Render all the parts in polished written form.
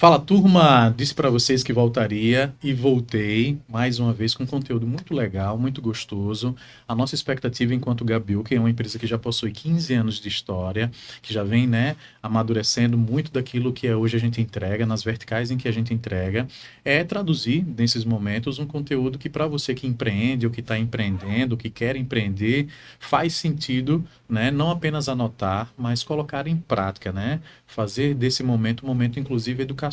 Fala, turma! Disse para vocês que voltaria e voltei mais uma vez com conteúdo muito legal, muito gostoso. A nossa expectativa enquanto Gabiu, que é uma empresa que já possui 15 anos de história, que já vem, né, amadurecendo muito daquilo que hoje a gente entrega, nas verticais em que a gente entrega, é traduzir nesses momentos um conteúdo que para você que empreende ou que está empreendendo, que quer empreender, faz sentido, né, não apenas anotar, mas colocar em prática, né? Fazer desse momento um momento, inclusive, educacional.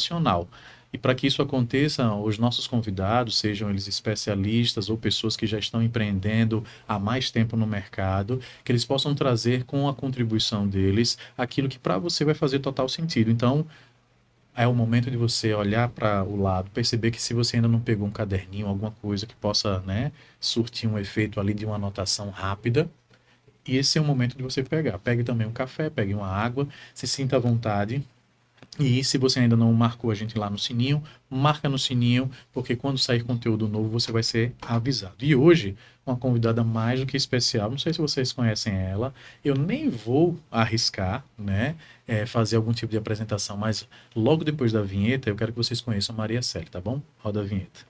E para que isso aconteça, os nossos convidados, sejam eles especialistas ou pessoas que já estão empreendendo há mais tempo no mercado, que eles possam trazer com a contribuição deles aquilo que para você vai fazer total sentido. Então, é o momento de você olhar para o lado, perceber que se você ainda não pegou um caderninho, alguma coisa que possa, né, surtir um efeito ali de uma anotação rápida, e esse é o momento de você pegar. Pegue também um café, pegue uma água, se sinta à vontade e se você ainda não marcou a gente lá no sininho, marca no sininho, porque quando sair conteúdo novo você vai ser avisado. E hoje, uma convidada mais do que especial, não sei se vocês conhecem ela, eu nem vou arriscar, né, fazer algum tipo de apresentação, mas logo depois da vinheta eu quero que vocês conheçam a Maria Célia, tá bom? Roda a vinheta.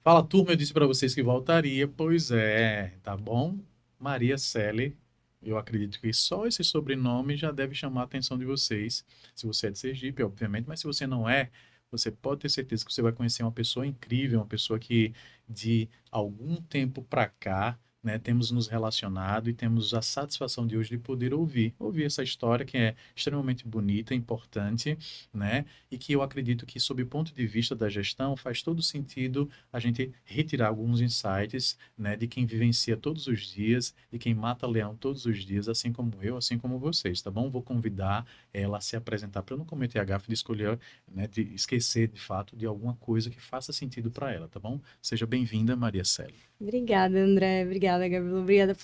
Fala, turma, eu disse para vocês que voltaria, pois é, tá bom? Maria Célia, eu acredito que só esse sobrenome já deve chamar a atenção de vocês, se você é de Sergipe, obviamente, mas se você não é, você pode ter certeza que você vai conhecer uma pessoa incrível, uma pessoa que de algum tempo para cá, né, temos nos relacionado e temos a satisfação de hoje de poder ouvir essa história que é extremamente bonita, importante, né, e que eu acredito que, sob o ponto de vista da gestão, faz todo sentido a gente retirar alguns insights, né, de quem vivencia todos os dias, de quem mata leão todos os dias, assim como eu, assim como vocês, tá bom? Vou convidar ela a se apresentar para eu não cometer a gafe de escolher, né, de esquecer de fato de alguma coisa que faça sentido para ela, tá bom? Seja bem-vinda, Maria Célia. Obrigada, André. Obrigada, Gabriela. Obrigada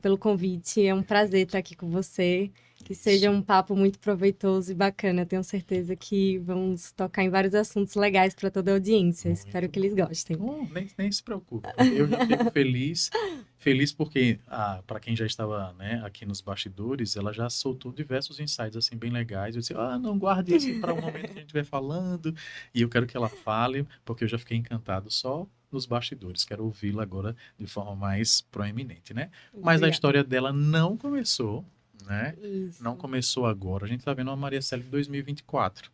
pelo convite. É um prazer estar aqui com você. Que seja Isso. um papo muito proveitoso e bacana. Tenho certeza que vamos tocar em vários assuntos legais para toda a audiência. Espero Muito que eles bom. gostem. Nem se preocupe. Eu já fico feliz, feliz porque, para quem já estava, né, aqui nos bastidores, ela já soltou diversos insights assim bem legais. Eu disse, não guarde esse para o momento que a gente estiver falando. E eu quero que ela fale, porque eu já fiquei encantado só nos bastidores. Quero ouvi-la agora de forma mais proeminente, né? Mas a Obrigada. história dela não começou, né? Não Isso. começou agora. A gente está vendo uma Maria Célia de 2024.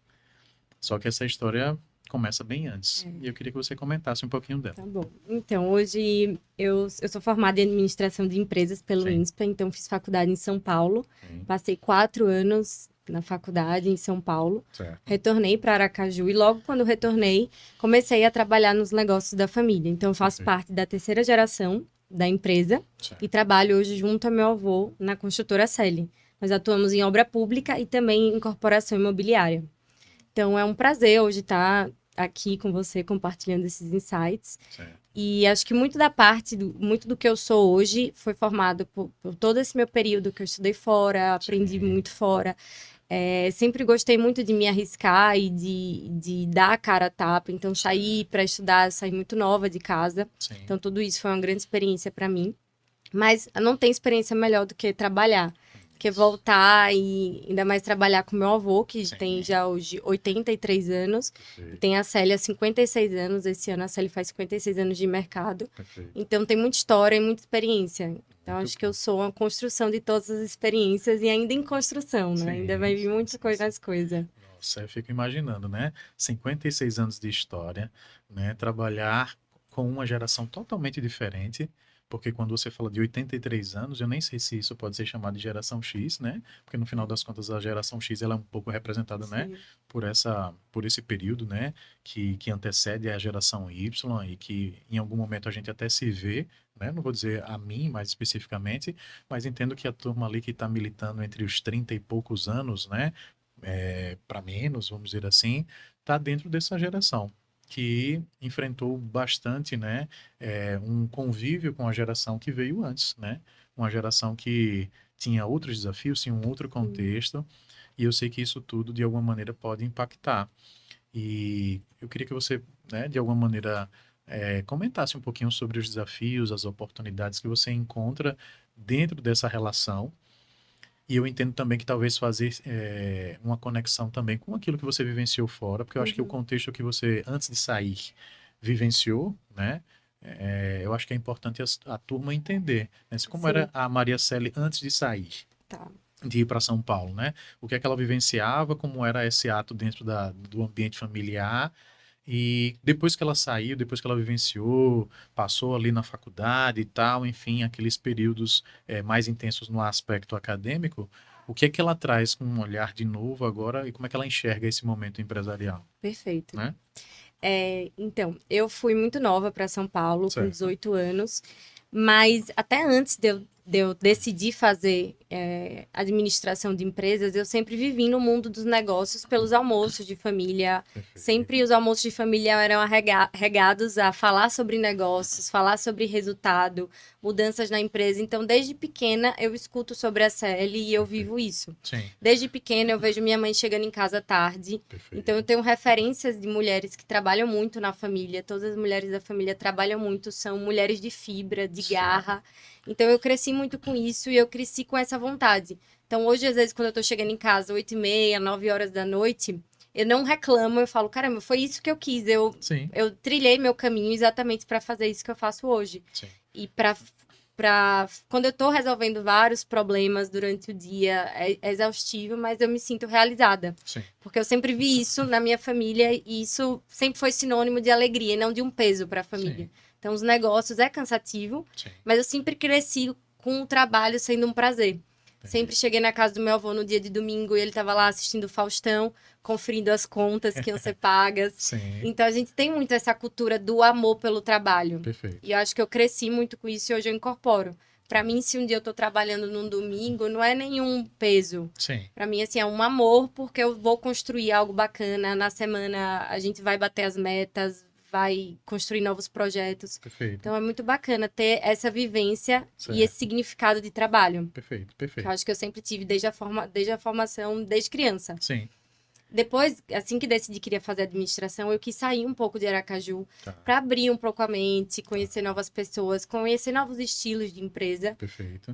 Só que essa história começa bem antes. E eu queria que você comentasse um pouquinho dela. Tá bom. Então, hoje eu sou formada em administração de empresas pelo Sim, INSPER, então fiz faculdade em São Paulo. sim, Passei 4 anos na faculdade em São Paulo. certo. Retornei para Aracaju e logo quando retornei, comecei a trabalhar nos negócios da família. Então, eu faço Perfeito, parte da terceira geração da empresa e certo. trabalho hoje junto ao meu avô na construtora Celi. Nós atuamos em obra pública e também em corporação imobiliária. Então, é um prazer hoje estar aqui com você compartilhando esses insights. Certo. E acho que muito do que eu sou hoje foi formado por todo esse meu período que eu estudei fora, aprendi Sim, muito fora. Sempre gostei muito de me arriscar e de dar a cara a tapa. Então, sair certo. para estudar, sair muito nova de casa. Sim, Então, tudo isso foi uma grande experiência para mim. Mas não tem experiência melhor do que trabalhar. Que isso. voltar e ainda mais trabalhar com meu avô, que tem Sim, já hoje 83 anos, e perfeito, tem a Célia 56 anos. Esse ano a Célia faz 56 anos de mercado. perfeito. Então tem muita história e muita experiência. Então Muito acho que eu bom. sou uma construção de todas as experiências e ainda em construção, né? Ainda Sim, vai vir sim, muita sim, coisa sim. nas coisas. Nossa, eu fico imaginando, né? 56 anos de história, né? Trabalhar com uma geração totalmente diferente, porque quando você fala de 83 anos, eu nem sei se isso pode ser chamado de geração X, né? Porque no final das contas a geração X ela é um pouco representada, né? Sim, Por esse período, né? Que antecede a geração Y e que em algum momento a gente até se vê, né? Não vou dizer a mim mais especificamente, mas entendo que a turma ali que está militando entre os 30 e poucos anos, né? Para menos, vamos dizer assim, está dentro dessa geração que enfrentou bastante, né, um convívio com a geração que veio antes, né, uma geração que tinha outros desafios, tinha um outro contexto, e eu sei que isso tudo, de alguma maneira, pode impactar. E eu queria que você, né, de alguma maneira, comentasse um pouquinho sobre os desafios, as oportunidades que você encontra dentro dessa relação. E eu entendo também que talvez fazer uma conexão também com aquilo que você vivenciou fora, porque eu acho que o contexto que você, antes de sair, vivenciou, né? Eu acho que é importante a turma entender, né? Como Sim, era a Maria Celi antes de sair, tá. de ir para São Paulo, né? O que é que ela vivenciava, como era esse ato dentro do ambiente familiar, e depois que ela saiu, depois que ela vivenciou, passou ali na faculdade e tal, enfim, aqueles períodos mais intensos no aspecto acadêmico, o que é que ela traz com um olhar de novo agora e como é que ela enxerga esse momento empresarial, Perfeito. né? Então, eu fui muito nova para São Paulo, com Certo. 18 anos, mas até antes de eu decidir fazer administração de empresas, eu sempre vivi no mundo dos negócios pelos almoços de família. Perfeito. Sempre os almoços de família eram regados a falar sobre negócios, falar sobre resultado, mudanças na empresa. Então, desde pequena, eu escuto sobre a CL e eu vivo isso. Sim, Desde pequena, eu vejo minha mãe chegando em casa tarde. perfeito. Então, eu tenho referências de mulheres que trabalham muito na família. Todas as mulheres da família trabalham muito, são mulheres de fibra, de garra. Então, eu cresci muito com isso e eu cresci com essa vontade. Então, hoje, às vezes, quando eu tô chegando em casa, 8h30, 9 horas da noite, eu não reclamo, eu falo, caramba, foi isso que eu quis. Sim, Eu trilhei meu caminho exatamente para fazer isso que eu faço hoje. sim, E quando eu tô resolvendo vários problemas durante o dia, é exaustivo, mas eu me sinto realizada. sim, Porque eu sempre vi isso na minha família e isso sempre foi sinônimo de alegria e não de um peso para a família. sim, Então, os negócios é cansativo, sim. mas eu sempre cresci com o trabalho sendo um prazer. Sempre cheguei na casa do meu avô no dia de domingo e ele estava lá assistindo o Faustão, conferindo as contas que iam ser pagas. Sim, Então, a gente tem muito essa cultura do amor pelo trabalho. perfeito. E eu acho que eu cresci muito com isso e hoje eu incorporo. Para mim, se um dia eu tô trabalhando num domingo, não é nenhum peso. Sim, Para mim, assim, é um amor, porque eu vou construir algo bacana. Na semana, a gente vai bater as metas, vai construir novos projetos. perfeito, Então, é muito bacana ter essa vivência certo. e esse significado de trabalho. Perfeito, Que perfeito. eu acho que eu sempre tive desde a formação, desde criança. Sim, Depois, assim que decidi que queria fazer administração, eu quis sair um pouco de Aracaju tá, para abrir um pouco a mente, conhecer novas pessoas, conhecer novos estilos de empresa. perfeito,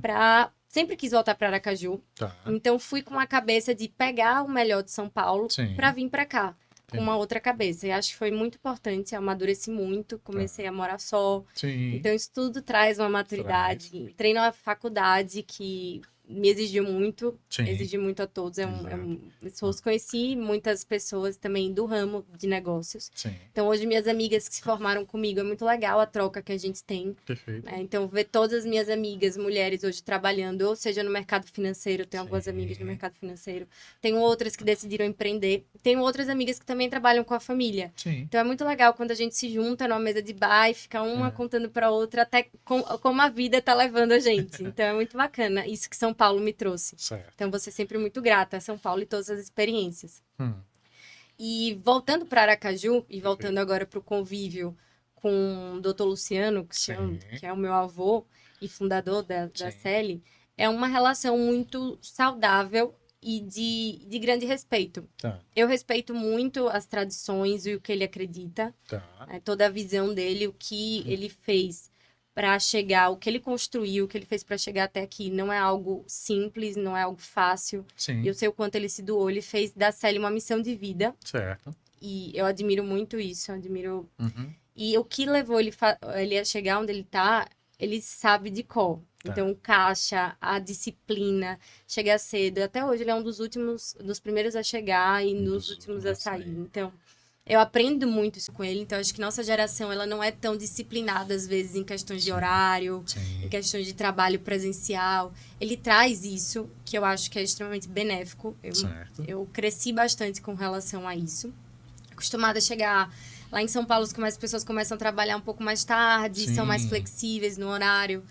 Sempre quis voltar para Aracaju. tá, Então, fui com a cabeça de pegar o melhor de São Paulo sim, para vir para cá, com entendi. uma outra cabeça. E acho que foi muito importante, amadureci muito, comecei a morar só. Sim, Então, isso tudo traz uma maturidade. Entrei numa faculdade que me exigiu muito, sim, exige muito a todos. Conheci muitas pessoas também do ramo de negócios. sim, Então, hoje, minhas amigas que se formaram comigo, é muito legal a troca que a gente tem. perfeito. Então, ver todas as minhas amigas, mulheres, hoje trabalhando, ou seja, no mercado financeiro, eu tenho algumas Sim. amigas no mercado financeiro, tenho outras que decidiram empreender, tenho outras amigas que também trabalham com a família. Sim, Então, é muito legal quando a gente se junta numa mesa de bar e fica uma contando para outra, até como a vida tá levando a gente. Então, é muito bacana isso que São Paulo me trouxe. certo. Então, vou ser sempre muito grata a São Paulo e todas as experiências. Hum, E voltando para Aracaju, e voltando agora para o convívio com o Dr. Luciano, Sim. que é o meu avô e fundador da Sim. CELI, é uma relação muito saudável e de grande respeito. tá, Eu respeito muito as tradições e o que ele acredita, tá, toda a visão dele, o que ele fez para chegar, o que ele construiu, o que ele fez para chegar até aqui. Não é algo simples, não é algo fácil. sim, Eu sei o quanto ele se doou. Ele fez da CELI uma missão de vida. certo. E eu admiro muito isso. Admiro. Uhum, E o que levou ele a chegar onde ele tá, ele sabe de cor. Tá. Então, o caixa, a disciplina, chegar cedo. Até hoje ele é um dos primeiros a chegar e dos últimos a sair. Então, eu aprendo muito isso com ele. Então, acho que nossa geração, ela não é tão disciplinada, às vezes, em questões de horário, em sim, questões de trabalho presencial. Ele traz isso, que eu acho que é extremamente benéfico. certo. Eu cresci bastante com relação a isso. Acostumada a chegar lá em São Paulo, as pessoas começam a trabalhar um pouco mais tarde, Sim. são mais flexíveis no horário.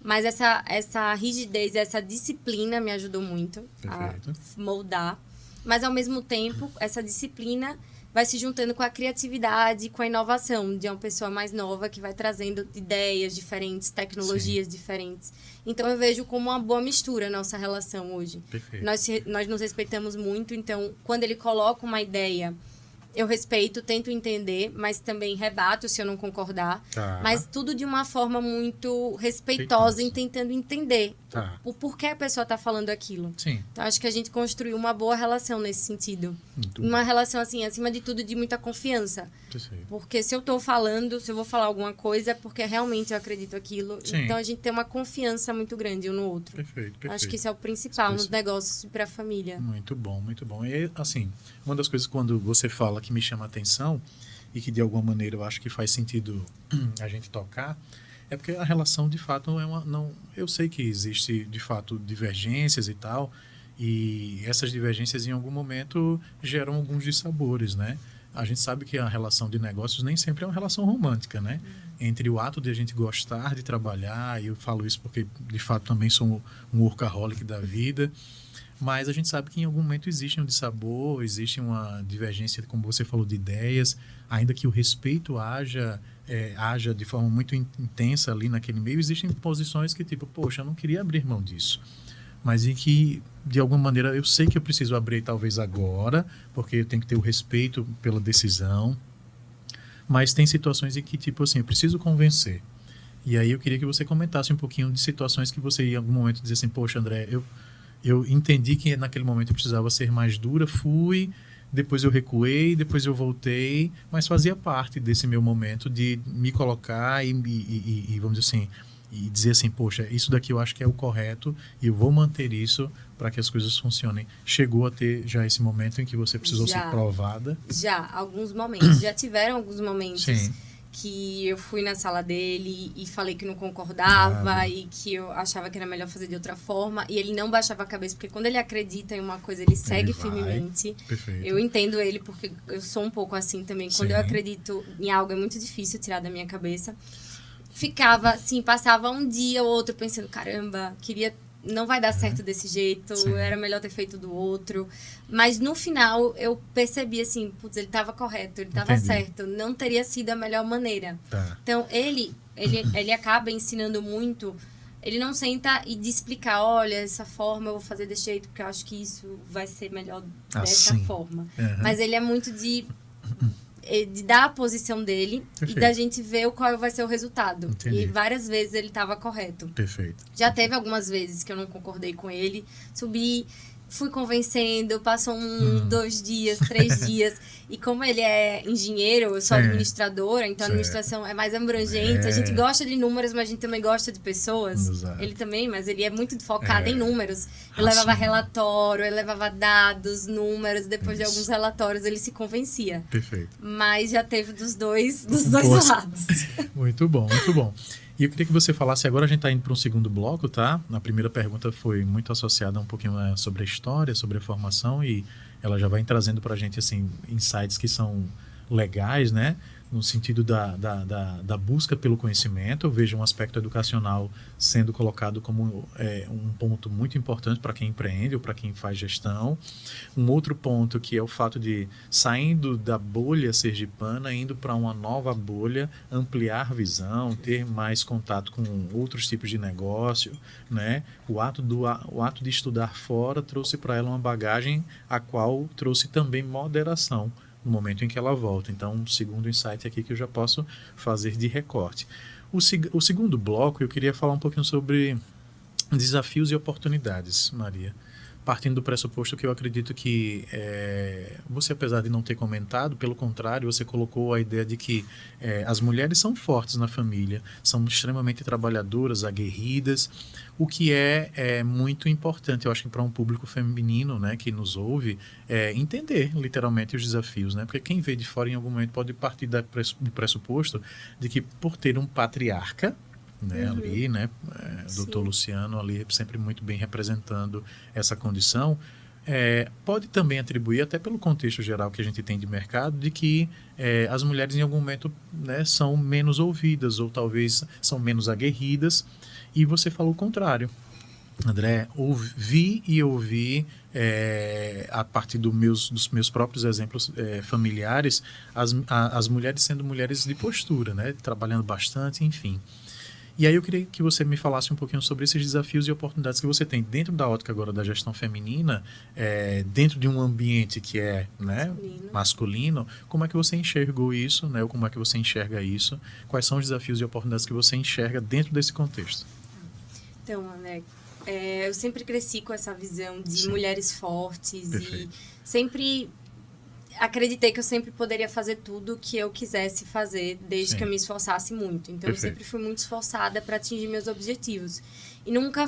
Mas essa rigidez, essa disciplina me ajudou muito Perfeito. a moldar. Mas, ao mesmo tempo, essa disciplina vai se juntando com a criatividade, com a inovação de uma pessoa mais nova que vai trazendo ideias diferentes, tecnologias diferentes. Então, eu vejo como uma boa mistura a nossa relação hoje. Perfeito. Nós nos respeitamos muito, então, quando ele coloca uma ideia, eu respeito, tento entender, mas também rebato se eu não concordar. Tá. Mas tudo de uma forma muito respeitosa, em tentando entender Tá. o porquê a pessoa está falando aquilo. Sim. Então, acho que a gente construiu uma boa relação nesse sentido. Muito Uma relação, assim, acima de tudo, de muita confiança. Perfeito. Porque se eu estou falando, se eu vou falar alguma coisa, é porque realmente eu acredito aquilo. Sim. Então, a gente tem uma confiança muito grande um no outro. Perfeito. Acho que isso é o principal nos Isso. negócios e para a família. Muito bom, muito bom. E, assim, uma das coisas quando você fala que me chama a atenção e que de alguma maneira eu acho que faz sentido a gente tocar, é porque a relação de fato não, eu sei que existe de fato divergências e tal, e essas divergências em algum momento geram alguns dissabores, né? A gente sabe que a relação de negócios nem sempre é uma relação romântica, né? Entre o ato de a gente gostar de trabalhar, e eu falo isso porque de fato também sou um workaholic da vida, mas a gente sabe que em algum momento existe um dissabor, existe uma divergência, como você falou, de ideias, ainda que o respeito haja de forma muito intensa ali naquele meio, existem posições que tipo, poxa, eu não queria abrir mão disso, mas em que, de alguma maneira, eu sei que eu preciso abrir talvez agora, porque eu tenho que ter o respeito pela decisão, mas tem situações em que, tipo assim, eu preciso convencer. E aí eu queria que você comentasse um pouquinho de situações que você, em algum momento, dizia assim, poxa, André, eu entendi que naquele momento eu precisava ser mais dura, fui, depois eu recuei, depois eu voltei, mas fazia parte desse meu momento de me colocar e vamos dizer assim, e dizer assim, poxa, isso daqui eu acho que é o correto e eu vou manter isso para que as coisas funcionem. Chegou a ter já esse momento em que você precisou ser provada? Já, alguns momentos. Já tiveram alguns momentos. Sim. Que eu fui na sala dele e falei que não concordava e que eu achava que era melhor fazer de outra forma. E ele não baixava a cabeça, porque quando ele acredita em uma coisa, ele segue firmemente. Perfeito. Eu entendo ele, porque eu sou um pouco assim também. Quando eu acredito em algo, é muito difícil tirar da minha cabeça. Ficava, assim, passava um dia ou outro pensando, caramba, não vai dar certo desse jeito, era melhor ter feito do outro. Mas no final eu percebi assim, putz, ele estava correto, ele estava certo, não teria sido a melhor maneira. Tá. Então ele acaba ensinando muito, ele não senta e de explicar, olha, essa forma eu vou fazer desse jeito, porque eu acho que isso vai ser melhor dessa forma. Mas ele é muito de dar a posição dele. Perfeito. E da gente ver qual vai ser o resultado. Entendi. E várias vezes ele estava correto. Perfeito. Já teve algumas vezes que eu não concordei com ele. Subi, fui convencendo, passou 2 dias, 3 dias. E como ele é engenheiro, eu sou administradora, então a administração é mais abrangente. A gente gosta de números, mas a gente também gosta de pessoas. Exato. Ele também, mas ele é muito focado em números. Eu levava relatório, eu levava dados, números. Depois de alguns relatórios, ele se convencia. Perfeito. Mas já teve dos dois lados. Muito bom, muito bom. E eu queria que você falasse, agora a gente está indo para um segundo bloco, tá? A primeira pergunta foi muito associada um pouquinho sobre a história, sobre a formação, e ela já vai trazendo para a gente, assim, insights que são legais, né? No sentido da busca pelo conhecimento. Eu vejo um aspecto educacional sendo colocado como um ponto muito importante para quem empreende ou para quem faz gestão. Um outro ponto que é o fato de, saindo da bolha sergipana, indo para uma nova bolha, ampliar visão, ter mais contato com outros tipos de negócio, né? O ato de estudar fora trouxe para ela uma bagagem a qual trouxe também moderação no momento em que ela volta. Então, um segundo insight aqui que eu já posso fazer de recorte. O segundo bloco, eu queria falar um pouquinho sobre desafios e oportunidades, Maria. Partindo do pressuposto que eu acredito que você, apesar de não ter comentado, pelo contrário, você colocou a ideia de que as mulheres são fortes na família, são extremamente trabalhadoras, aguerridas, o que é muito importante, eu acho que para um público feminino, né, que nos ouve, entender literalmente os desafios, né? Porque quem vê de fora em algum momento pode partir do pressuposto de que por ter um patriarca, né, ali, né, doutor Luciano ali sempre muito bem representando essa condição, pode também atribuir, até pelo contexto geral que a gente tem de mercado, de que as mulheres em algum momento, né, são menos ouvidas ou talvez são menos aguerridas, e você falou o contrário. André, vi e ouvi, a partir dos meus próprios exemplos familiares, as mulheres sendo mulheres de postura, né? Trabalhando bastante, enfim. E aí eu queria que você me falasse um pouquinho sobre esses desafios e oportunidades que você tem dentro da ótica agora da gestão feminina, dentro de um ambiente que é, né, masculino. Como é que você enxergou isso, né? Ou como é que você enxerga isso? Quais são os desafios e oportunidades que você enxerga dentro desse contexto? Então, André, eu sempre cresci com essa visão de Sim. mulheres fortes. Perfeito. E sempre acreditei que eu sempre poderia fazer tudo o que eu quisesse fazer, desde Sim. que eu me esforçasse muito. Então, eu Perfeito. sempre fui muito esforçada para atingir meus objetivos. E nunca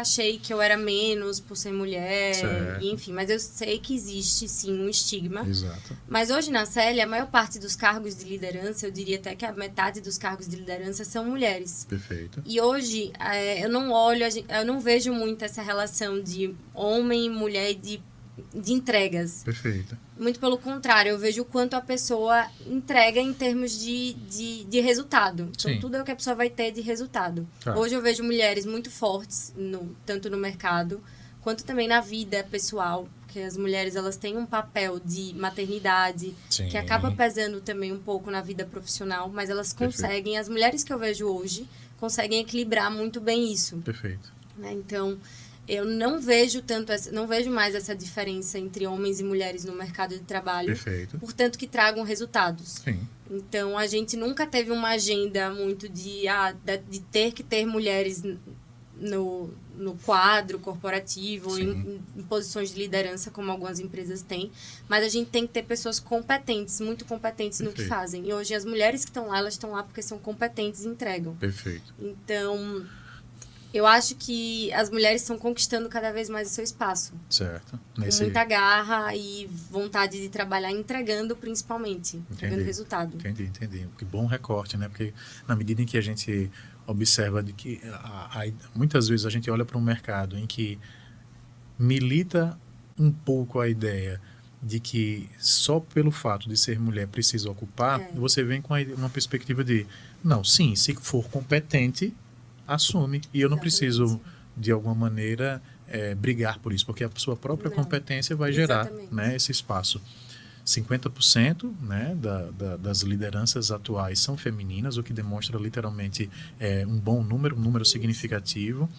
achei que eu era menos por ser mulher, Certo. enfim. Mas eu sei que existe, sim, um estigma. Exato. Mas hoje na Célia, a maior parte dos cargos de liderança, eu diria até que a metade dos cargos de liderança são mulheres. Perfeito. E hoje, eu não vejo muito essa relação de homem e mulher de entregas. Perfeito. Muito pelo contrário, eu vejo o quanto a pessoa entrega em termos de resultado. Então, Sim. tudo é o que a pessoa vai ter de resultado. Tá. Hoje eu vejo mulheres muito fortes, tanto no mercado, quanto também na vida pessoal. Porque as mulheres, elas têm um papel de maternidade, Sim. que acaba pesando também um pouco na vida profissional, mas elas conseguem, as mulheres que eu vejo hoje, conseguem equilibrar muito bem isso. Perfeito. Né? Então, eu não vejo mais essa diferença entre homens e mulheres no mercado de trabalho, Perfeito. portanto que tragam resultados. Sim. Então, a gente nunca teve uma agenda muito de ter que ter mulheres no quadro corporativo, em posições de liderança, como algumas empresas têm, mas a gente tem que ter pessoas competentes, muito competentes no que fazem. E hoje as mulheres que estão lá, elas estão lá porque são competentes e entregam. Perfeito. Então, eu acho que as mulheres estão conquistando cada vez mais o seu espaço. Certo. Com muita garra e vontade de trabalhar, entregando principalmente, entregando resultado. Entendi. Que bom recorte, né? Porque na medida em que a gente observa de que muitas vezes a gente olha para um mercado em que milita um pouco a ideia de que só pelo fato de ser mulher precisa ocupar, você vem com uma perspectiva de, não, sim, se for competente, assume. E eu não preciso, de alguma maneira, brigar por isso, porque a sua própria competência vai gerar, né, esse espaço. 50%, né, das lideranças atuais são femininas, o que demonstra literalmente um bom número, um número significativo.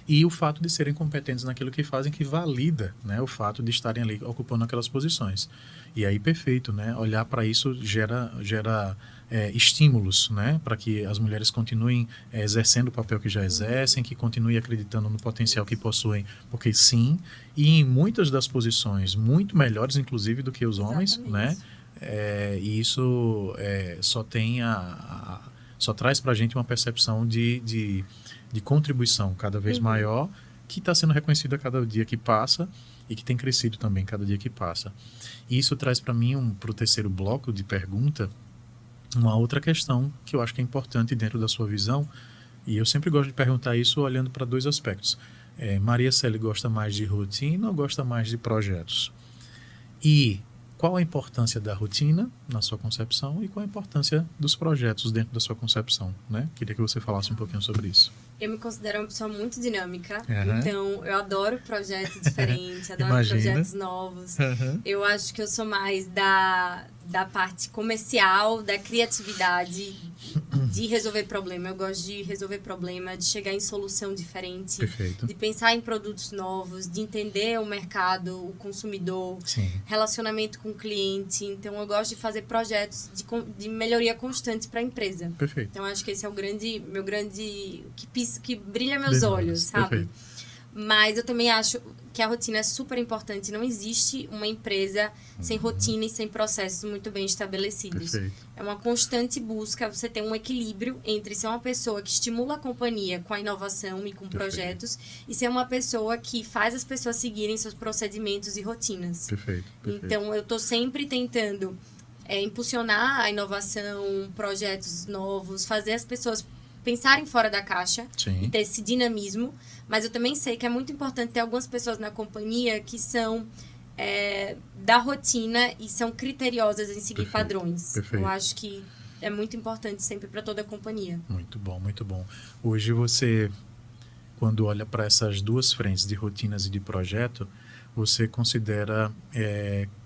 E o fato de serem competentes naquilo que fazem, que valida, né, o fato de estarem ali ocupando aquelas posições. E aí, perfeito, né? Olhar para isso gera estímulos, né, para que as mulheres continuem exercendo o papel que já exercem, que continuem acreditando no potencial que possuem, porque sim, e em muitas das posições muito melhores, inclusive, do que os homens, né? E isso só traz para a gente uma percepção de contribuição cada vez maior, que está sendo reconhecida a cada dia que passa e que tem crescido também cada dia que passa. E isso traz para mim, para o terceiro bloco de pergunta, uma outra questão que eu acho que é importante dentro da sua visão, e eu sempre gosto de perguntar isso olhando para dois aspectos. Maria Célia gosta mais de rotina ou gosta mais de projetos? E qual a importância da rotina na sua concepção e qual a importância dos projetos dentro da sua concepção, né? Queria que você falasse um pouquinho sobre isso. Eu me considero uma pessoa muito dinâmica, então eu adoro projetos diferentes, adoro projetos novos. Eu acho que eu sou mais da parte comercial, da criatividade, de resolver problema. Eu gosto de resolver problema, de chegar em solução diferente, de pensar em produtos novos, de entender o mercado, o consumidor, relacionamento com o cliente. Então, eu gosto de fazer projetos de melhoria constante para a empresa. Então, acho que esse é meu grande que brilha meus olhos, sabe? Mas eu também acho que a rotina é super importante. Não existe uma empresa sem rotina e sem processos muito bem estabelecidos. É uma constante busca você ter um equilíbrio entre ser uma pessoa que estimula a companhia com a inovação e com projetos e ser uma pessoa que faz as pessoas seguirem seus procedimentos e rotinas. Então, eu estou sempre tentando impulsionar a inovação, projetos novos, fazer as pessoas pensarem fora da caixa e ter esse dinamismo, mas eu também sei que é muito importante ter algumas pessoas na companhia que são da rotina e são criteriosas em seguir padrões. Eu acho que é muito importante sempre para toda a companhia. Muito bom, muito bom. Hoje você quando olha para essas duas frentes de rotinas e de projeto, você considera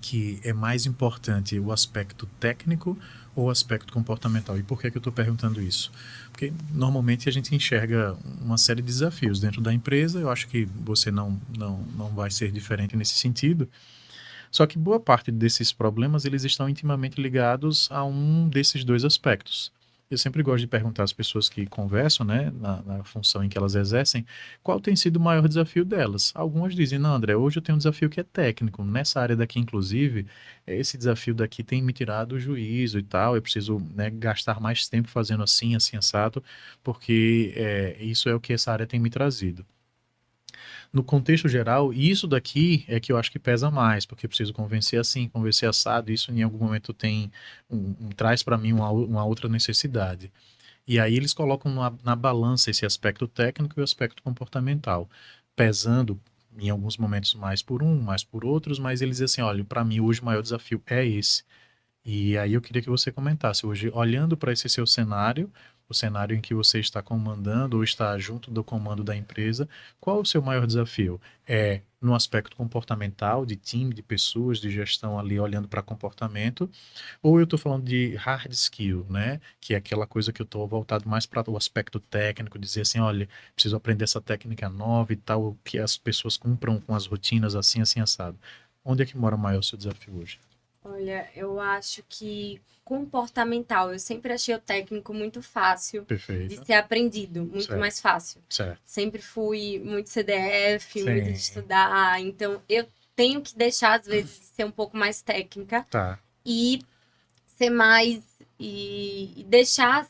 que é mais importante o aspecto técnico ou o aspecto comportamental? E por que eu estou perguntando isso? Porque normalmente a gente enxerga uma série de desafios dentro da empresa, eu acho que você não vai ser diferente nesse sentido, só que boa parte desses problemas, eles estão intimamente ligados a um desses dois aspectos. Eu sempre gosto de perguntar às pessoas que conversam, né, na função em que elas exercem, qual tem sido o maior desafio delas. Algumas dizem, não, André, hoje eu tenho um desafio que é técnico. Nessa área daqui, inclusive, esse desafio daqui tem me tirado o juízo e tal, eu preciso, né, gastar mais tempo fazendo assim, assim, assado, porque isso é o que essa área tem me trazido. No contexto geral, isso daqui é que eu acho que pesa mais, porque eu preciso convencer assim, convencer assado, isso em algum momento traz para mim uma outra necessidade. E aí eles colocam na balança esse aspecto técnico e o aspecto comportamental, pesando em alguns momentos mais por um, mais por outros, mas eles dizem assim, olha, para mim hoje o maior desafio é esse. E aí eu queria que você comentasse hoje, olhando para esse seu cenário, o cenário em que você está comandando ou está junto do comando da empresa, qual o seu maior desafio? É no aspecto comportamental, de time, de pessoas, de gestão ali olhando para comportamento, ou eu estou falando de hard skill, né? Que é aquela coisa que eu estou voltado mais para o aspecto técnico, dizer assim, olha, preciso aprender essa técnica nova e tal, que as pessoas cumpram com as rotinas assim, assim, assado. Onde é que mora maior o seu desafio hoje? Olha, eu acho que comportamental, eu sempre achei o técnico muito fácil de Perfeito. ser aprendido, muito Certo, mais fácil. certo. Sempre fui muito CDF, muito de Sim, estudar, então eu tenho que deixar, às vezes, de ser um pouco mais técnica tá, e ser mais e deixar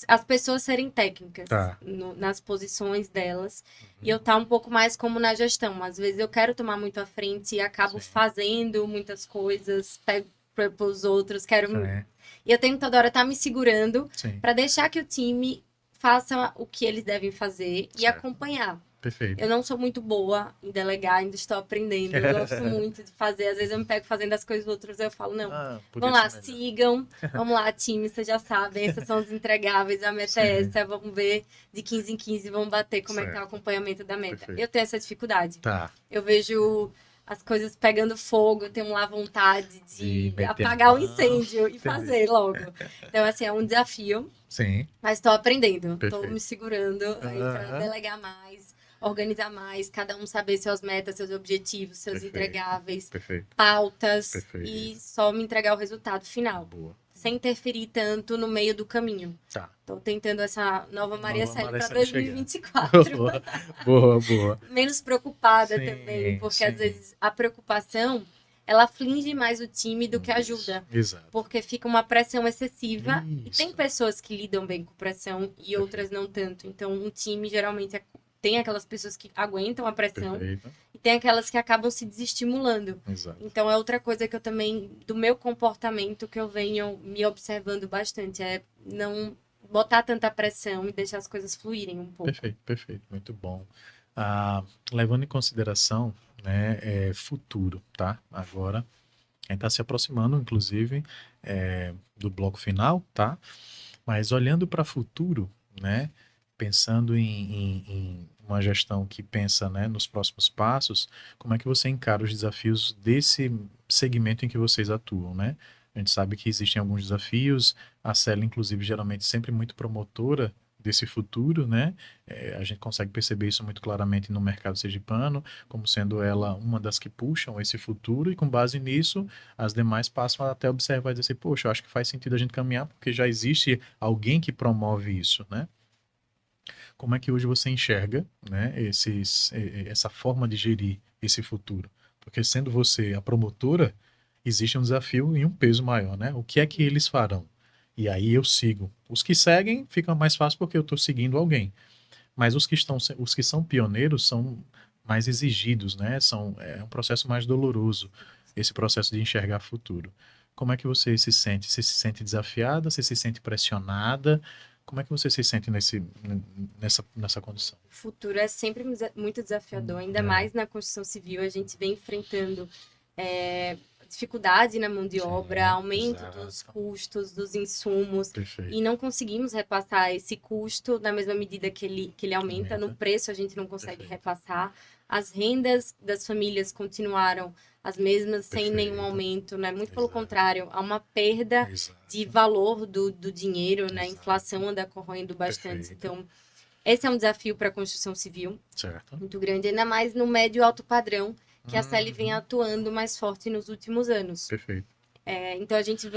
as pessoas serem técnicas tá. nas posições delas e eu Uhum. estar um pouco mais como na gestão. Às vezes eu quero tomar muito à frente e acabo Sim, fazendo muitas coisas, pego para os outros, quero. sim, E eu tenho que toda hora estar me segurando sim, para deixar que o time faça o que eles devem fazer e certo. acompanhar. Perfeito. Eu não sou muito boa em delegar, ainda estou aprendendo. Eu gosto muito de fazer. Às vezes eu me pego fazendo as coisas outras, eu falo, não, Ah, podia vamos lá, ser melhor. sigam. Vamos lá, time, vocês já sabem, esses são os entregáveis, a meta é Sim, essa, vamos ver de 15 em 15, vamos bater como é que tá o certo. acompanhamento da meta. Perfeito. Eu tenho essa dificuldade. Tá. Eu vejo as coisas pegando fogo, eu tenho lá vontade De de meter a apagar o mão. incêndio e Entendi. fazer logo. Então, assim, é um desafio, Sim, mas estou aprendendo, estou me perfeito. segurando aí para Aham. delegar mais, organizar mais, cada um saber suas metas, seus objetivos, seus Perfeito, entregáveis, perfeito, pautas e perfeito. só me entregar o resultado final, Boa. sem interferir tanto no meio do caminho. Tá. Estou tentando essa nova Maria Nova Célia para Maricela chegando. 2024. Boa, boa, boa. Menos preocupada também, Sim, porque às sim. vezes a preocupação ela aflige mais o time do que Isso, ajuda, exato. porque fica uma pressão excessiva e tem Isso. pessoas que lidam bem com pressão e outras Perfeito, não tanto. Então, um time geralmente tem aquelas pessoas que aguentam a pressão perfeito. e tem aquelas que acabam se desestimulando. Exato. Então, é outra coisa que eu também, do meu comportamento, que eu venho me observando bastante, é não botar tanta pressão e deixar as coisas fluírem um pouco. Perfeito, perfeito, muito bom. Ah, levando em consideração, né, futuro, tá? Agora, a gente está se aproximando, inclusive, do bloco final, tá? Mas olhando para futuro, né, pensando em uma gestão que pensa, né, nos próximos passos, como é que você encara os desafios desse segmento em que vocês atuam, né? A gente sabe que existem alguns desafios, a Cela, inclusive, geralmente sempre muito promotora desse futuro, né? A gente consegue perceber isso muito claramente no mercado sergipano, como sendo ela uma das que puxam esse futuro, e com base nisso, as demais passam a até observar e dizer, assim, poxa, eu acho que faz sentido a gente caminhar, porque já existe alguém que promove isso, né? Como é que hoje você enxerga, né, essa forma de gerir esse futuro? Porque sendo você a promotora, existe um desafio e um peso maior, né? O que é que eles farão? E aí eu sigo. Os que seguem fica mais fácil porque eu estou seguindo alguém. Mas os que são pioneiros são mais exigidos, né? É um processo mais doloroso, esse processo de enxergar futuro. Como é que você se sente? Você se sente desafiada? Você se sente pressionada? Como é que você se sente nessa condição? O futuro é sempre muito desafiador, ainda É, mais na construção civil. A gente vem enfrentando dificuldade na mão de Sim, obra, aumento exato. dos custos, dos insumos, Perfeito. e não conseguimos repassar esse custo na mesma medida que ele aumenta. No preço, a gente não consegue Perfeito. repassar. As rendas das famílias continuaram as mesmas, sem nenhum Perfeito. aumento, né? Muito pelo Exato. contrário, há uma perda Exato. de valor do dinheiro, né? A Exato. inflação anda corroendo bastante. Perfeito. Então, esse é um desafio para a construção civil, Certo. muito grande, ainda mais no médio e alto padrão, que a CELI vem atuando mais forte nos últimos anos. Perfeito. Então, a gente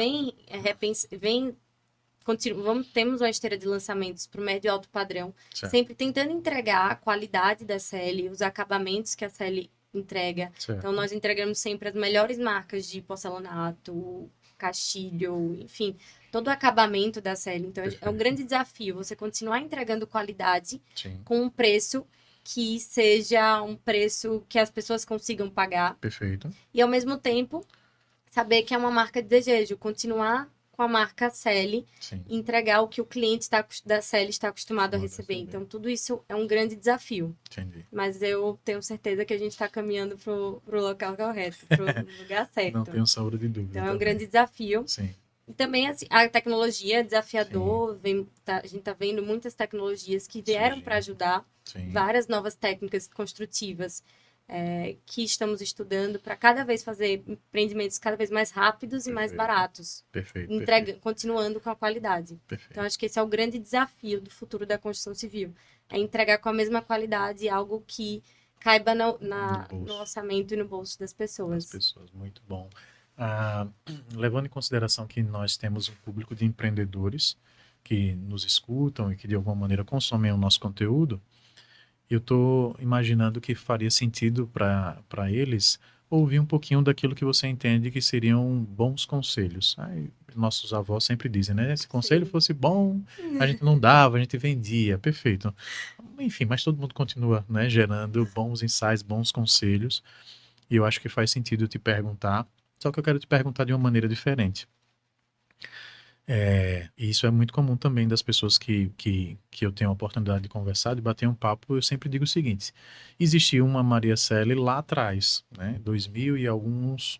temos uma esteira de lançamentos para o médio e alto padrão, Certo. sempre tentando entregar a qualidade da CELI, os acabamentos que a CELI entrega. Certo. Então, nós entregamos sempre as melhores marcas de porcelanato, castilho, enfim, todo o acabamento da CELI. Então, Perfeito. é um grande desafio você continuar entregando qualidade Sim. com um preço que seja um preço que as pessoas consigam pagar. Perfeito. E, ao mesmo tempo, saber que é uma marca de desejo, continuar com a marca CELI, Sim. entregar o que o cliente da CELI está acostumado a receber. Então, tudo isso é um grande desafio. Entendi. Mas eu tenho certeza que a gente está caminhando para o local correto, para o lugar certo. Não tenho sombra de dúvida. Então, é um também. grande desafio. Sim. E também assim, a tecnologia é desafiador. A gente está vendo muitas tecnologias que vieram para ajudar, Sim. várias novas técnicas construtivas que estamos estudando para cada vez fazer empreendimentos cada vez mais rápidos e mais baratos. Perfeito. Continuando com a qualidade. Perfeito. Então, acho que esse é o grande desafio do futuro da construção civil. É entregar com a mesma qualidade algo que caiba no orçamento e no bolso das pessoas. Muito bom. Levando em consideração que nós temos um público de empreendedores que nos escutam e que de alguma maneira consomem o nosso conteúdo, eu estou imaginando que faria sentido para eles ouvir um pouquinho daquilo que você entende que seriam bons conselhos. Nossos avós sempre dizem, né? Se conselho fosse bom, a gente não dava, a gente vendia. Perfeito. Enfim, mas todo mundo continua, né, gerando bons insights, bons conselhos. E eu acho que faz sentido eu te perguntar, só que eu quero te perguntar de uma maneira diferente. E isso é muito comum também das pessoas que eu tenho a oportunidade de conversar, de bater um papo. Eu sempre digo o seguinte: existiu uma Maria Celi lá atrás, né, 2000 e alguns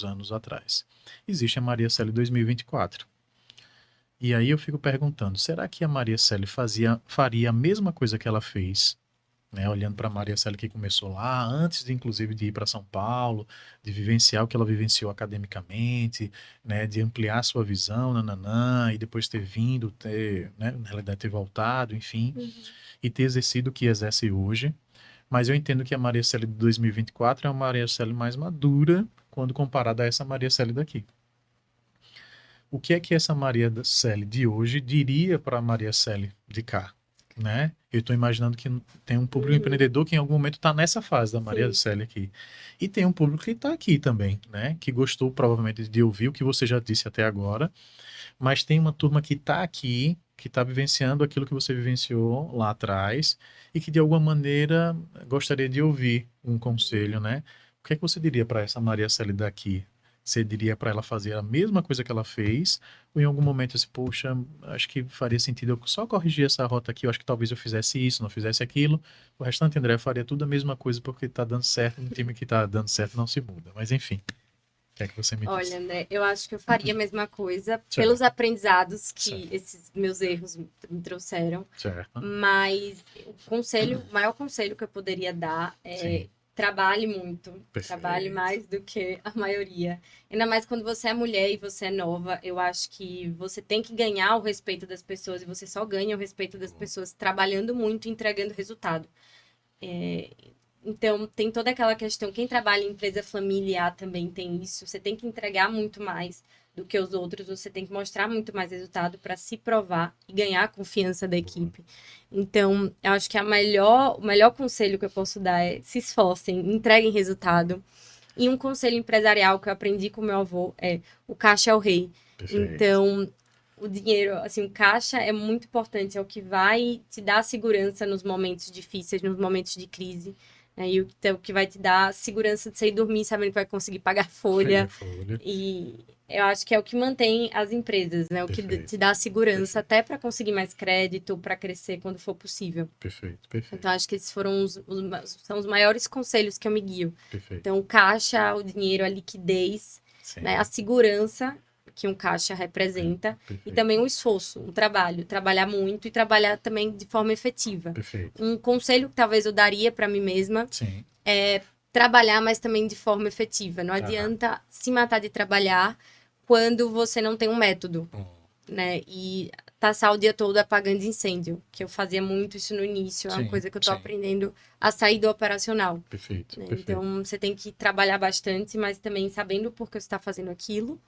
anos atrás. Existe a Maria Celi 2024. E aí eu fico perguntando, será que a Maria Celi faria a mesma coisa que ela fez, né, olhando para a Maria Celi que começou lá, antes de inclusive de ir para São Paulo, de vivenciar o que ela vivenciou academicamente, né, de ampliar sua visão, nananã, e depois ter vindo, né, na realidade ter voltado, enfim, e ter exercido o que exerce hoje. Mas eu entendo que a Maria Celi de 2024 é uma Maria Celi mais madura quando comparada a essa Maria Celi daqui. O que é que essa Maria Celi de hoje diria para a Maria Celi de cá? Né? Eu estou imaginando que tem um público empreendedor que em algum momento está nessa fase da Maria Celi aqui. E tem um público que está aqui também, né? Que gostou provavelmente de ouvir o que você já disse até agora, mas tem uma turma que está aqui, que está vivenciando aquilo que você vivenciou lá atrás e que de alguma maneira gostaria de ouvir um conselho, né? O que é que você diria para essa Maria Celi daqui? Você diria para ela fazer a mesma coisa que ela fez? Ou em algum momento assim, poxa, acho que faria sentido eu só corrigir essa rota aqui, eu acho que talvez eu fizesse isso, não fizesse aquilo. O restante, André, faria tudo a mesma coisa porque está dando certo, um time que está dando certo não se muda. Mas enfim, o que é que você me diz? Olha, né, eu acho que eu faria a mesma coisa pelos aprendizados que esses meus erros me trouxeram. Certo. Mas o maior conselho que eu poderia dar é trabalhe muito. Perfeito. Trabalhe mais do que a maioria. Ainda mais quando você é mulher e você é nova, eu acho que você tem que ganhar o respeito das pessoas e você só ganha o respeito das pessoas trabalhando muito e entregando resultado. Então, tem toda aquela questão, quem trabalha em empresa familiar também tem isso, você tem que entregar muito mais do que os outros, você tem que mostrar muito mais resultado para se provar e ganhar a confiança da equipe. Então, eu acho que o melhor conselho que eu posso dar é se esforcem, entreguem resultado. E um conselho empresarial que eu aprendi com meu avô é o caixa é o rei. Perfeito. Então, o dinheiro, assim, o caixa é muito importante, é o que vai te dar segurança nos momentos difíceis, nos momentos de crise. E o que vai te dar segurança de você ir dormir sabendo que vai conseguir pagar folha. E eu acho que é o que mantém as empresas, né? O que te dá segurança até para conseguir mais crédito, para crescer quando for possível. Perfeito. Então, acho que esses são os maiores conselhos que eu me guio. Perfeito. Então, o caixa, o dinheiro, a liquidez Sim. né? A segurança que um caixa representa e Perfeito. também o esforço, um trabalho, trabalhar muito e trabalhar também de forma efetiva. Perfeito. Um conselho que talvez eu daria para mim mesma Sim. é trabalhar, mas também de forma efetiva. Não adianta se matar de trabalhar quando você não tem um método, né? E passar o dia todo apagando incêndio, que eu fazia muito isso no início, é uma Sim, coisa que eu tô sim. aprendendo a sair do operacional. Perfeito. Né? Perfeito. Então, você tem que trabalhar bastante, mas também sabendo por que você está fazendo aquilo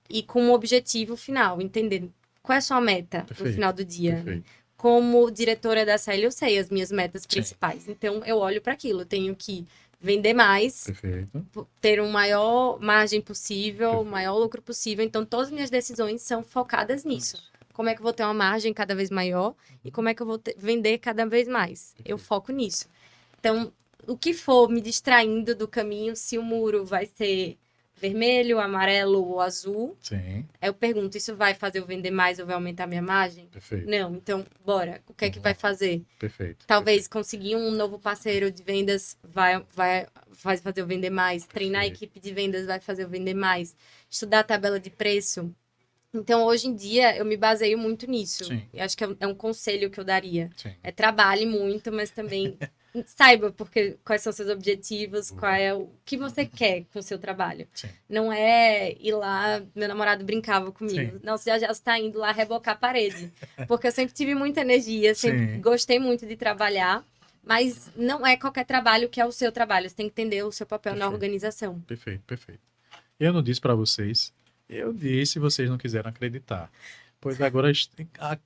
e com um objetivo final, entender qual é a sua meta no Perfeito. final do dia. Perfeito. Como diretora da CL, eu sei as minhas metas Sim. principais. Então, eu olho para aquilo. Eu tenho que vender mais, Perfeito. ter uma maior margem possível, o Perfeito. maior lucro possível. Então, todas as minhas decisões são focadas nisso. Como é que eu vou ter uma margem cada vez maior e como é que eu vou vender cada vez mais. Eu foco nisso. Então, o que for me distraindo do caminho, se o muro vai ser vermelho, amarelo ou azul, Sim. aí eu pergunto, isso vai fazer eu vender mais ou vai aumentar minha margem? Perfeito. Não, então, bora. O que é que vai fazer? Perfeito. Talvez conseguir um novo parceiro de vendas vai fazer eu vender mais. Treinar a Perfeito. equipe de vendas vai fazer eu vender mais. Estudar a tabela de preço. Então, hoje em dia, eu me baseio muito nisso. Sim. Eu acho que é um conselho que eu daria. Sim. É trabalhe muito, mas também saiba quais são seus objetivos, qual é o que você quer com o seu trabalho. Sim. Não é ir lá, meu namorado brincava comigo. Sim. Não, você já está indo lá rebocar a parede. Porque eu sempre tive muita energia, sempre Sim. gostei muito de trabalhar, mas não é qualquer trabalho que é o seu trabalho. Você tem que entender o seu papel na Perfeito. organização. Perfeito. Perfeito. Eu não disse para vocês, eu disse, vocês não quiseram acreditar. Pois agora,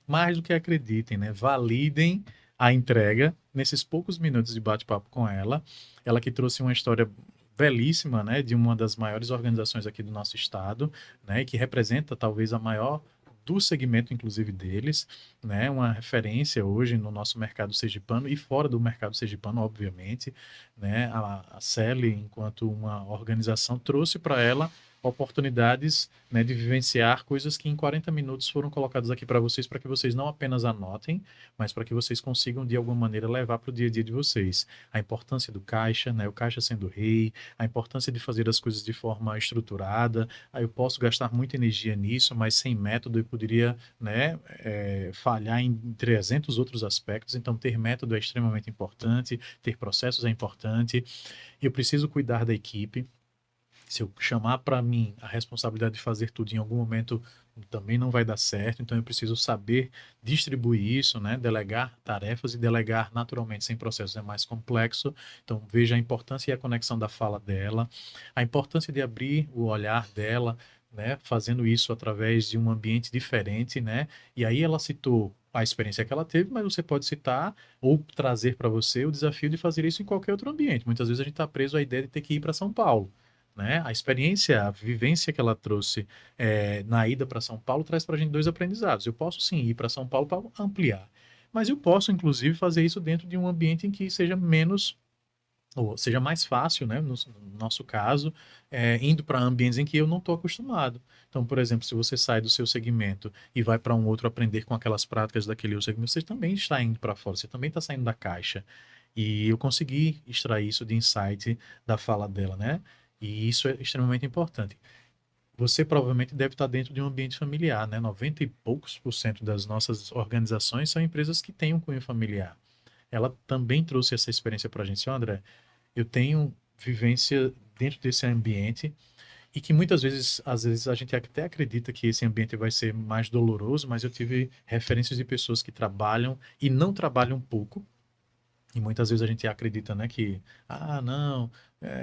mais do que acreditem, né? Validem a entrega nesses poucos minutos de bate-papo com ela. Ela que trouxe uma história belíssima, né? De uma das maiores organizações aqui do nosso estado, né? E que representa talvez a maior do segmento, inclusive deles, né? Uma referência hoje no nosso mercado sergipano e fora do mercado sergipano, obviamente, né? A Celi, enquanto uma organização, trouxe para ela oportunidades, né, de vivenciar coisas que em 40 minutos foram colocadas aqui para vocês, para que vocês não apenas anotem, mas para que vocês consigam, de alguma maneira, levar para o dia a dia de vocês. A importância do caixa, né, o caixa sendo rei, a importância de fazer as coisas de forma estruturada. Aí eu posso gastar muita energia nisso, mas sem método eu poderia, né, falhar em 300 outros aspectos. Então, ter método é extremamente importante, ter processos é importante. Eu preciso cuidar da equipe. Se eu chamar para mim a responsabilidade de fazer tudo em algum momento, também não vai dar certo. Então eu preciso saber distribuir isso, né? Delegar tarefas e delegar naturalmente sem processos é mais complexo. Então veja a importância e a conexão da fala dela, a importância de abrir o olhar dela, né? Fazendo isso através de um ambiente diferente, né? E aí ela citou a experiência que ela teve, mas você pode citar ou trazer para você o desafio de fazer isso em qualquer outro ambiente. Muitas vezes a gente está preso à ideia de ter que ir para São Paulo, né? A experiência, a vivência que ela trouxe na ida para São Paulo traz para a gente dois aprendizados. Eu posso sim ir para São Paulo para ampliar, mas eu posso inclusive fazer isso dentro de um ambiente em que seja menos ou seja mais fácil, né? No nosso caso, indo para ambientes em que eu não estou acostumado. Então, por exemplo, se você sai do seu segmento e vai para um outro aprender com aquelas práticas daquele outro segmento, você também está indo para fora, você também está saindo da caixa. E eu consegui extrair isso de insight da fala dela, né? E isso é extremamente importante. Você provavelmente deve estar dentro de um ambiente familiar, né? 90 e poucos por cento das nossas organizações são empresas que têm um cunho familiar. Ela também trouxe essa experiência para a gente. André, eu tenho vivência dentro desse ambiente e que muitas vezes, às vezes, a gente até acredita que esse ambiente vai ser mais doloroso, mas eu tive referências de pessoas que trabalham e não trabalham pouco, e muitas vezes a gente acredita, né, que, não,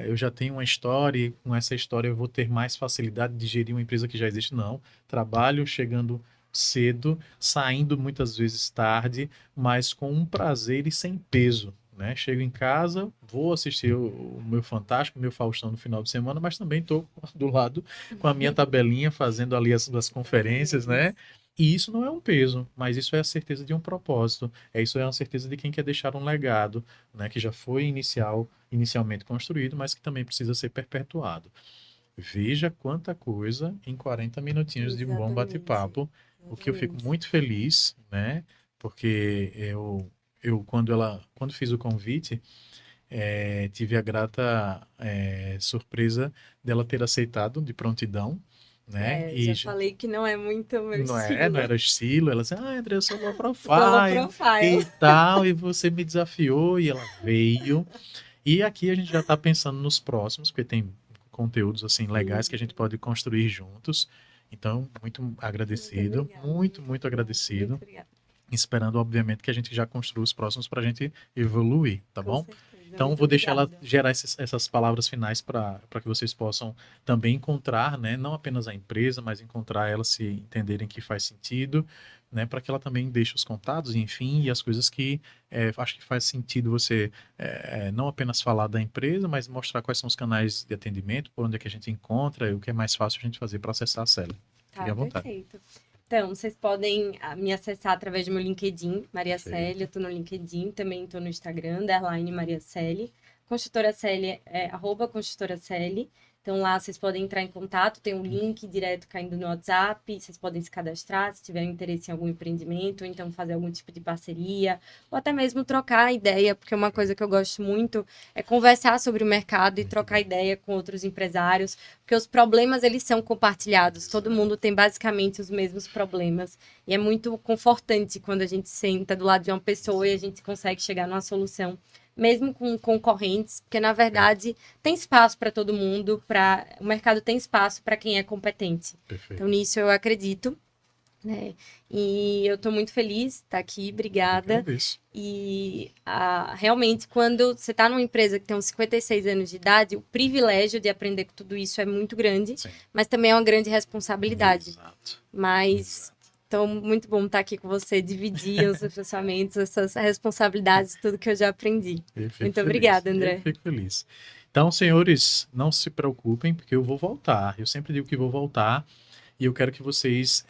eu já tenho uma história e com essa história eu vou ter mais facilidade de gerir uma empresa que já existe. Não, trabalho chegando cedo, saindo muitas vezes tarde, mas com um prazer e sem peso, né? Chego em casa, vou assistir o meu Fantástico, o meu Faustão no final de semana, mas também estou do lado com a minha tabelinha fazendo ali as conferências, né? E isso não é um peso, mas isso é a certeza de um propósito. Isso é uma certeza de quem quer deixar um legado, né, que já foi inicialmente construído, mas que também precisa ser perpetuado. Veja quanta coisa em 40 minutinhos de um bom Exatamente. bate-papo, o que eu fico muito feliz, né? Porque eu quando fiz o convite, tive a grata surpresa dela ter aceitado de prontidão, né? E Já falei que não é muito o meu não estilo. era o estilo. Ela disse, André, eu sou low Solo profile profile. e tal, e você me desafiou, e ela veio. E aqui a gente já está pensando nos próximos, porque tem conteúdos assim legais que a gente pode construir juntos. Então, muito agradecido, obrigada. muito agradecido. Muito obrigada. Esperando, obviamente, que a gente já construa os próximos para a gente evoluir, tá Com bom? certeza. Então, Muito vou deixar ela obrigada. gerar essas palavras finais para que vocês possam também encontrar, né? Não apenas a empresa, mas encontrar ela se entenderem que faz sentido, né? Para que ela também deixe os contatos, enfim, e as coisas que acho que faz sentido você não apenas falar da empresa, mas mostrar quais são os canais de atendimento, por onde é que a gente encontra e o que é mais fácil a gente fazer para acessar a Cela. Fique Tá, à vontade. perfeito. Então, vocês podem me acessar através do meu LinkedIn, Maria Célia. Eu tô no LinkedIn, também tô no Instagram, _ Maria Célia. Construtora Célia é @construtora Célia. Então, lá vocês podem entrar em contato, tem um link direto caindo no WhatsApp, vocês podem se cadastrar se tiverem interesse em algum empreendimento, ou então fazer algum tipo de parceria, ou até mesmo trocar ideia, porque uma coisa que eu gosto muito é conversar sobre o mercado e trocar ideia com outros empresários, porque os problemas, eles são compartilhados. Todo mundo tem basicamente os mesmos problemas. E é muito confortante quando a gente senta do lado de uma pessoa e a gente consegue chegar numa solução, mesmo com concorrentes, porque, na verdade, tem espaço para todo mundo, o mercado tem espaço para quem é competente. Perfeito. Então, nisso eu acredito. Né? E eu estou muito feliz de estar aqui, obrigada. E realmente, quando você está numa empresa que tem uns 56 anos de idade, o privilégio de aprender com tudo isso é muito grande, sim, mas também é uma grande responsabilidade. Exato. Mas, então, muito bom estar aqui com você, dividir os pensamentos, essas responsabilidades, tudo que eu já aprendi. Muito obrigada, André. Eu fico feliz. Então, senhores, não se preocupem, porque eu vou voltar. Eu sempre digo que vou voltar. E eu quero que vocês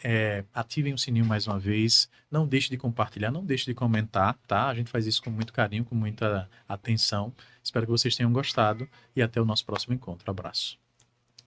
ativem o sininho mais uma vez. Não deixe de compartilhar, não deixe de comentar, tá? A gente faz isso com muito carinho, com muita atenção. Espero que vocês tenham gostado e até o nosso próximo encontro. Abraço.